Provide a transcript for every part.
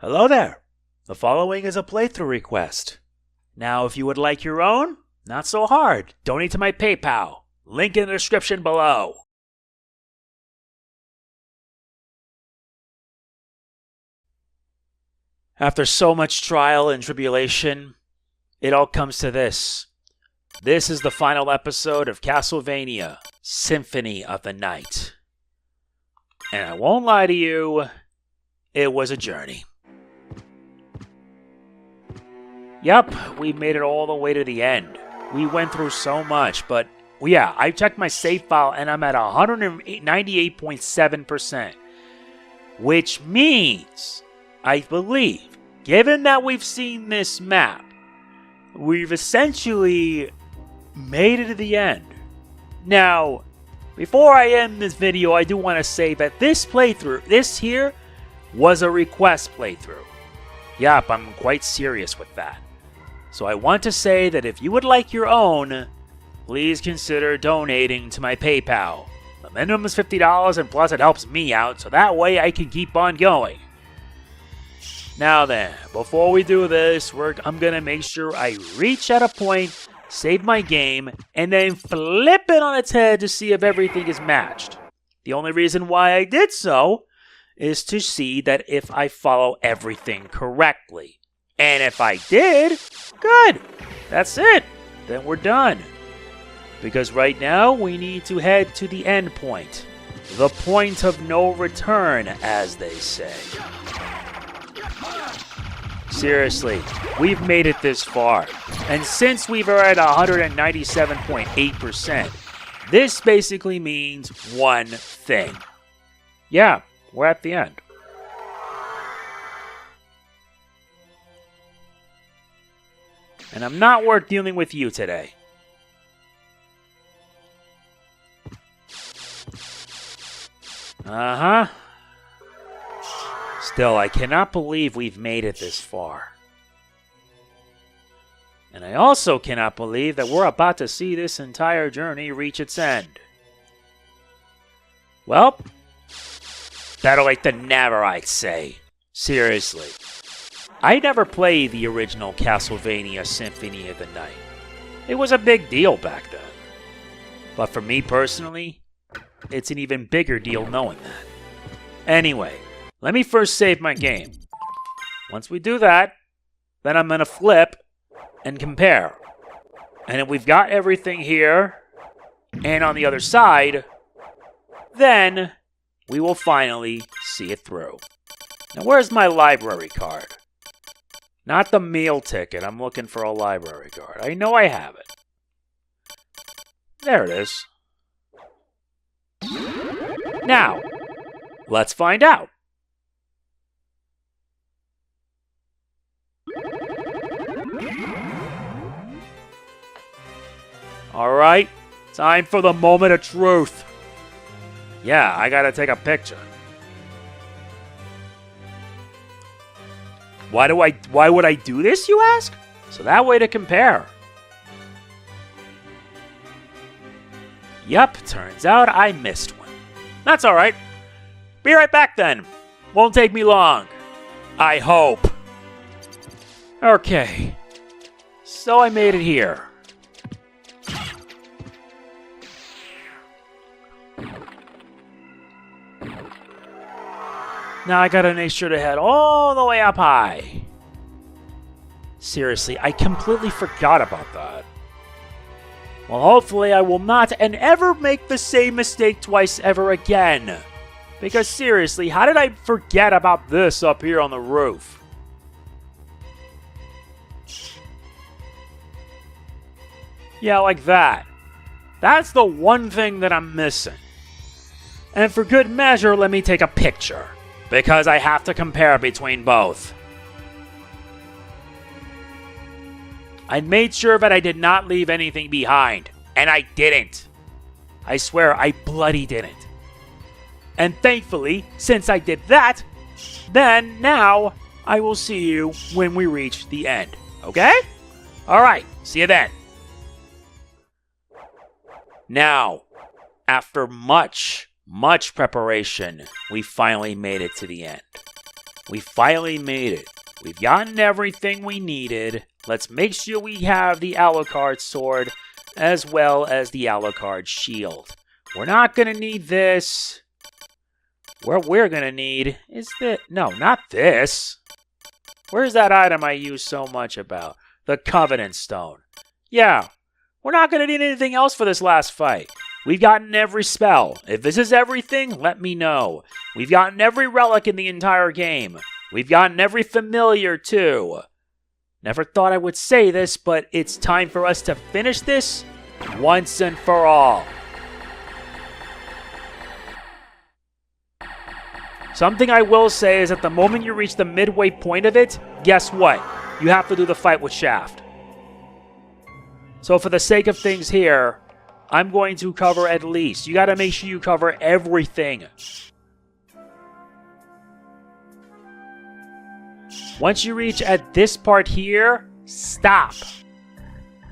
Hello there. The following is a playthrough request. Now, if you would like your own, not so hard. Donate to my PayPal. Link in the description below. After so much trial and tribulation, it all comes to this. This is the final episode of Castlevania, Symphony of the Night. And I won't lie to you, it was a journey. Yep, we made it all the way to the end. We went through so much, but yeah, I checked my save file and I'm at 198.7%. Which means, I believe, given that we've seen this map, we've essentially made it to the end. Now, before I end this video, I do want to say that this playthrough, this here, was a request playthrough. Yup, I'm quite serious with that. So I want to say that if you would like your own, please consider donating to my PayPal. The minimum is $50 and plus it helps me out, so that way I can keep on going. Now then, before we do this, I'm going to make sure I reach at a point, save my game, and then flip it on its head to see if everything is matched. The only reason why I did so is to see that if I follow everything correctly. And if I did, good. That's it. Then we're done. Because right now, we need to head to the end point. The point of no return, as they say. Seriously, we've made it this far. And since we've are at 197.8%, this basically means one thing. Yeah, we're at the end. And I'm not worth dealing with you today. Uh-huh. Still, I cannot believe we've made it this far. And I also cannot believe that we're about to see this entire journey reach its end. Well, better late than never, I'd say. Seriously. I never played the original Castlevania Symphony of the Night. It was a big deal back then. But for me personally, it's an even bigger deal knowing that. Anyway, let me first save my game. Once we do that, then I'm going to flip and compare. And if we've got everything here and on the other side, then we will finally see it through. Now, where's my library card? Not the meal ticket. I'm looking for a library card. I know I have it. There it is. Now, let's find out. Alright, time for the moment of truth. Yeah, I gotta take a picture. Why would I do this, you ask? So that way to compare. Yup, turns out I missed one. That's alright. Be right back then. Won't take me long. I hope. Okay. So I made it here. Now I gotta make sure to head all the way up high. Seriously, I completely forgot about that. Well, hopefully I will not and ever make the same mistake twice ever again. Because seriously, how did I forget about this up here on the roof? Yeah, like that. That's the one thing that I'm missing. And for good measure, let me take a picture. Because I have to compare between both. I made sure that I did not leave anything behind. And I didn't. I swear, I bloody didn't. And thankfully, since I did that, then now I will see you when we reach the end. Okay? Alright, see you then. Now, after much preparation, we finally made it to the end. We finally made it. We've gotten everything we needed. Let's make sure we have the Alucard sword as well as the Alucard shield. We're not going to need this. What we're going to need is this. No, not this. Where's that item I use so much about? The Covenant Stone. Yeah, we're not going to need anything else for this last fight. We've gotten every spell. If this is everything, let me know. We've gotten every relic in the entire game. We've gotten every familiar, too. Never thought I would say this, but it's time for us to finish this once and for all. Something I will say is at the moment you reach the midway point of it, guess what? You have to do the fight with Shaft. So for the sake of things here, I'm going to cover at least. You got to make sure you cover everything. Once you reach at this part here, stop.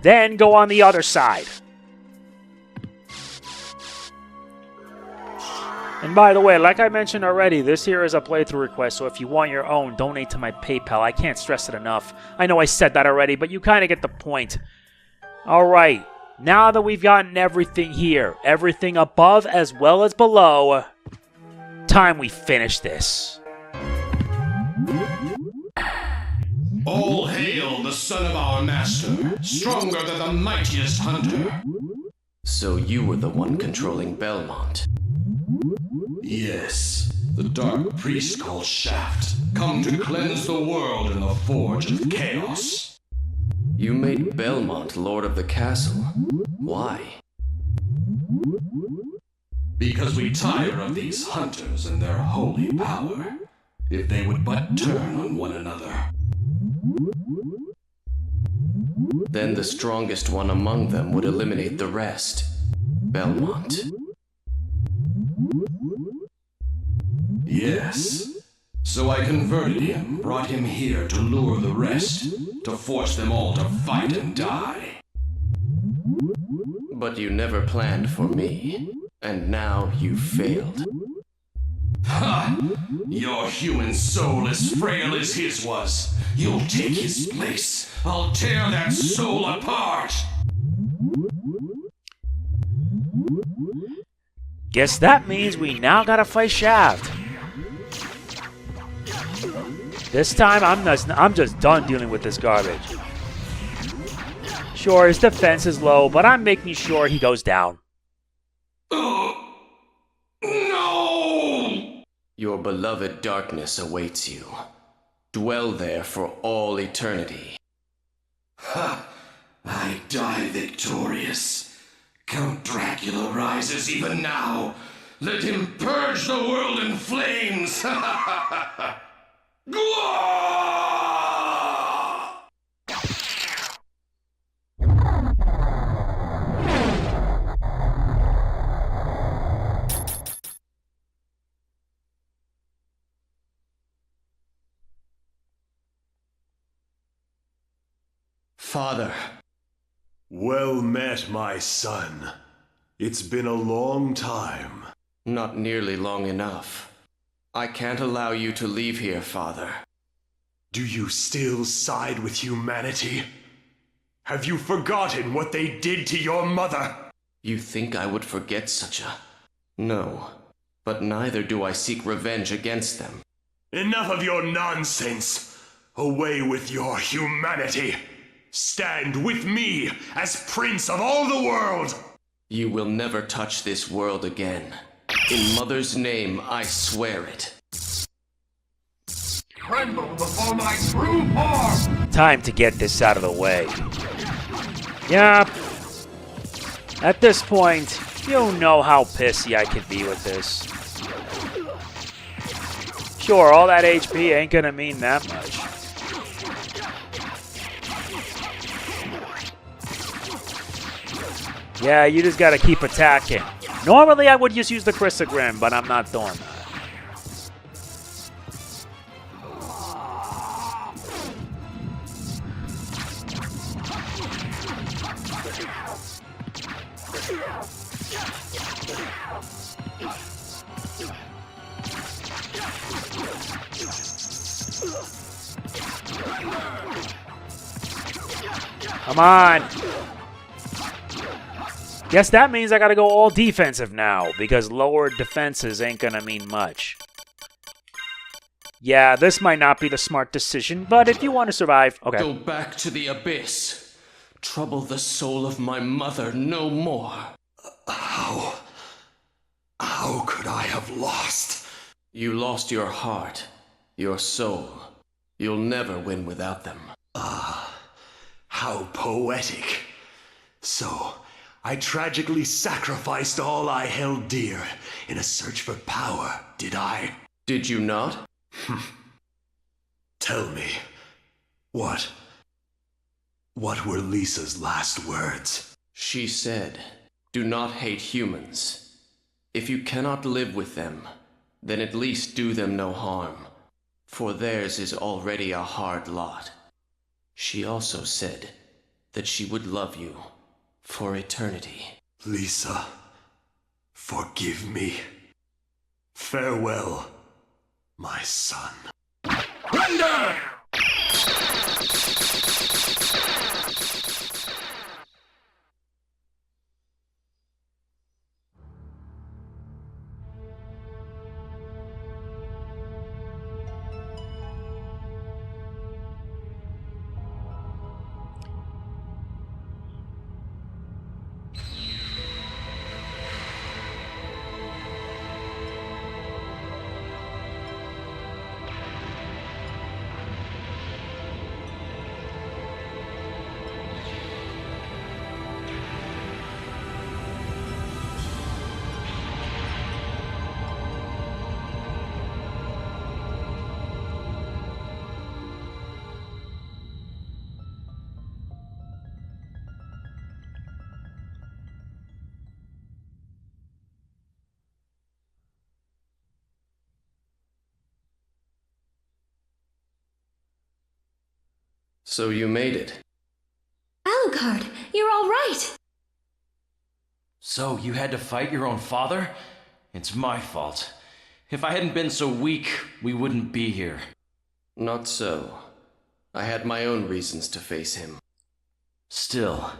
Then go on the other side. And by the way, like I mentioned already, this here is a playthrough request, so if you want your own, donate to my PayPal. I can't stress it enough. I know I said that already, but you kind of get the point. Alright, now that we've gotten everything here, everything above as well as below, time we finish this. All hail the son of our master, stronger than the mightiest hunter. So you were the one controlling Belmont. Yes, the dark priest called Shaft, come to cleanse the world in the forge of chaos. You made Belmont lord of the castle. Why? Because we tire of these hunters and their holy power. If they would but turn on one another. Then the strongest one among them would eliminate the rest. Belmont. Yes. So I converted him, brought him here to lure the rest, to force them all to fight and die. But you never planned for me, and now you failed. Ha! Your human soul as frail as his was. You'll take his place. I'll tear that soul apart. Guess that means we now gotta fight Shaft. This time, I'm just done dealing with this garbage. Sure, his defense is low, but I'm making sure he goes down. No! Your beloved darkness awaits you. Dwell there for all eternity. Ha! I die victorious. Count Dracula rises even now. Let him purge the world in flames. Father. Well met, my son. It's been a long time. Not nearly long enough. I can't allow you to leave here, Father. Do you still side with humanity? Have you forgotten what they did to your mother? You think I would forget such a... No, but neither do I seek revenge against them. Enough of your nonsense! Away with your humanity! Stand with me as Prince of all the world! You will never touch this world again. In Mother's name, I swear it. Tremble before my true form! Time to get this out of the way. Yep. At this point, you know how pissy I could be with this. Sure, all that HP ain't gonna mean that much. Yeah, you just gotta keep attacking. Normally I would just use the Chrysogrim, but I'm not doing that. Come on. Guess that means I gotta go all defensive now, because lower defenses ain't gonna mean much. Yeah, this might not be the smart decision, but if you want to survive, okay. Go back to the abyss. Trouble the soul of my mother no more. How could I have lost? You lost your heart, your soul. You'll never win without them. How poetic. So, I tragically sacrificed all I held dear in a search for power, did I? Did you not? Tell me, what were Lisa's last words? She said, do not hate humans. If you cannot live with them, then at least do them no harm, for theirs is already a hard lot. She also said that she would love you for eternity. Lisa, forgive me. Farewell, my son. Render! So you made it. Alucard, you're all right. So you had to fight your own father? It's my fault. If I hadn't been so weak, we wouldn't be here. Not so. I had my own reasons to face him. Still,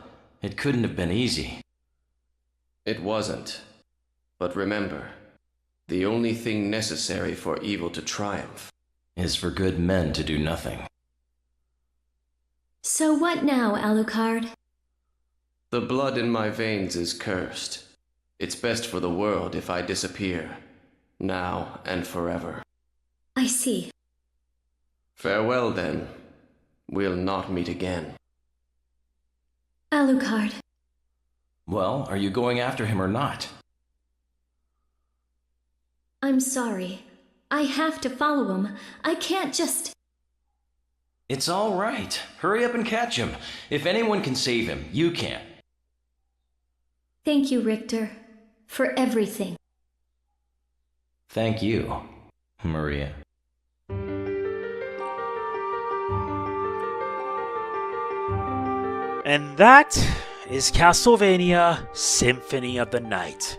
it couldn't have been easy. It wasn't. But remember, the only thing necessary for evil to triumph Is for good men to do nothing. So what now, Alucard? The blood in my veins is cursed. It's best for the world if I disappear, now and forever. I see. Farewell, then. We'll not meet again. Alucard. Well, are you going after him or not? I'm sorry. I have to follow him. I can't just... It's all right. Hurry up and catch him. If anyone can save him, you can. Thank you, Richter, for everything. Thank you, Maria. And that is Castlevania Symphony of the Night.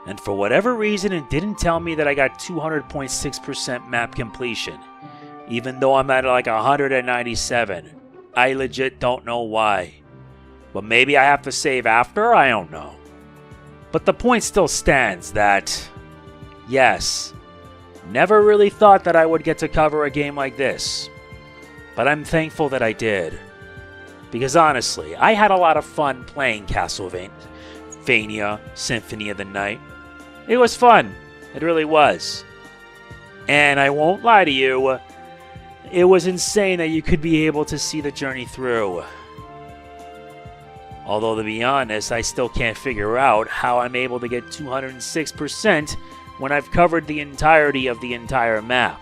And for whatever reason, it didn't tell me that I got 200.6% map completion. Even though I'm at like 197. I legit don't know why. But maybe I have to save after? I don't know. But the point still stands that, yes, never really thought that I would get to cover a game like this. But I'm thankful that I did. Because honestly, I had a lot of fun playing Castlevania Symphony of the Night. It was fun. It really was. And I won't lie to you, it was insane that you could be able to see the journey through. Although, to be honest, I still can't figure out how I'm able to get 206% when I've covered the entirety of the entire map.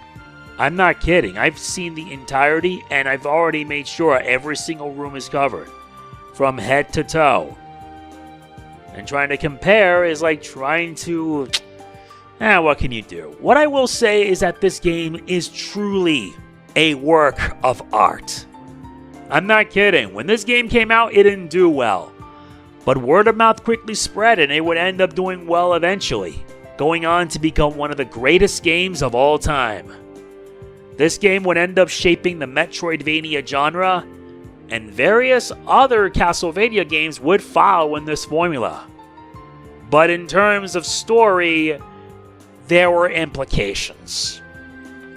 I'm not kidding. I've seen the entirety, and I've already made sure every single room is covered, from head to toe. And trying to compare is like trying to... what can you do? What I will say is that this game is truly a work of art. I'm not kidding. When this game came out, it didn't do well. But word of mouth quickly spread, and it would end up doing well eventually, going on to become one of the greatest games of all time. This game would end up shaping the Metroidvania genre, and various other Castlevania games would follow in this formula. But in terms of story, there were implications.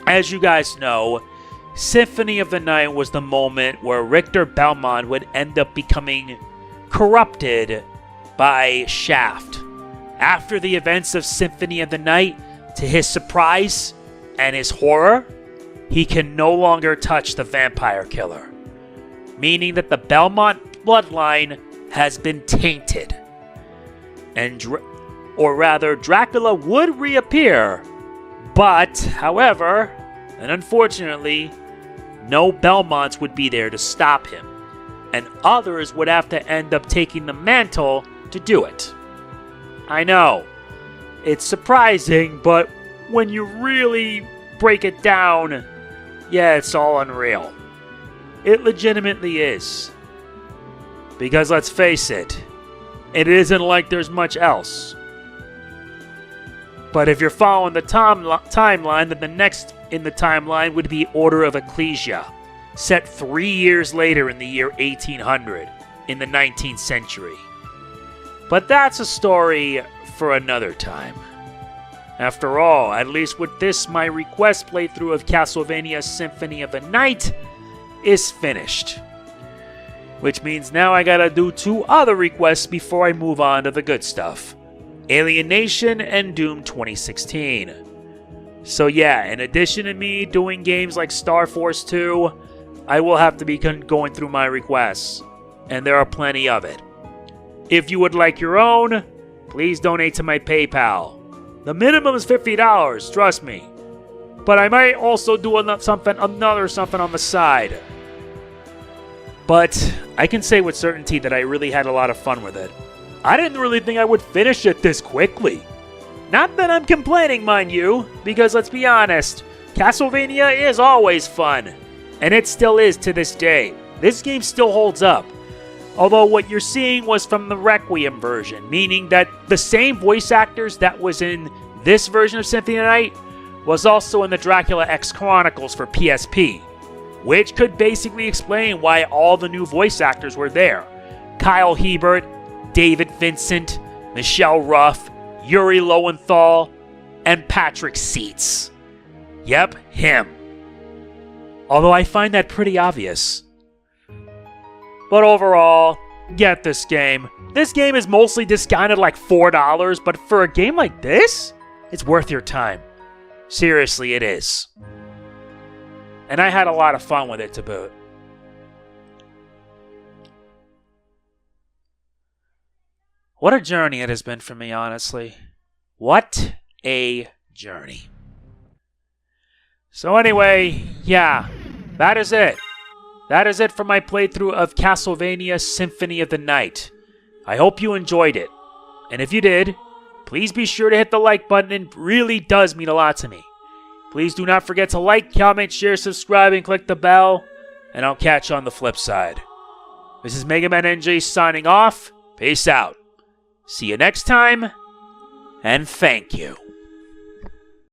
As you guys know, Symphony of the Night was the moment where Richter Belmont would end up becoming corrupted by Shaft. After the events of Symphony of the Night, to his surprise and his horror, he can no longer touch the vampire killer, meaning that the Belmont bloodline has been tainted. And Dracula would reappear, but, however, and unfortunately, no Belmonts would be there to stop him, and others would have to end up taking the mantle to do it. I know, it's surprising, but when you really break it down, yeah, it's all unreal. It legitimately is. Because let's face it, it isn't like there's much else. But if you're following the timeline, then the next in the timeline would be Order of Ecclesia, set 3 years later in the year 1800, in the 19th century. But that's a story for another time. After all, at least with this, my request playthrough of Castlevania Symphony of the Night is finished. Which means now I gotta do 2 other requests before I move on to the good stuff. Alienation and Doom 2016. So yeah, in addition to me doing games like Star Force 2, I will have to be going through my requests. And there are plenty of it. If you would like your own, please donate to my PayPal. The minimum is $50, trust me. But I might also do another something on the side. But I can say with certainty that I really had a lot of fun with it. I didn't really think I would finish it this quickly. Not that I'm complaining, mind you, because let's be honest, Castlevania is always fun. And it still is to this day. This game still holds up. Although what you're seeing was from the Requiem version, meaning that the same voice actors that was in this version of Symphony of the Night was also in the Dracula X Chronicles for PSP, which could basically explain why all the new voice actors were there. Kyle Hebert, David Vincent, Michelle Ruff, Yuri Lowenthal, and Patrick Seitz. Yep, him. Although I find that pretty obvious. But overall, get this game. This game is mostly discounted like $4, but for a game like this, it's worth your time. Seriously, it is. And I had a lot of fun with it to boot. What a journey it has been for me, honestly. What a journey. So anyway, yeah, that is it. That is it for my playthrough of Castlevania Symphony of the Night. I hope you enjoyed it. And if you did, please be sure to hit the like button. It really does mean a lot to me. Please do not forget to like, comment, share, subscribe, and click the bell. And I'll catch you on the flip side. This is MegamanNG signing off. Peace out. See you next time. And thank you.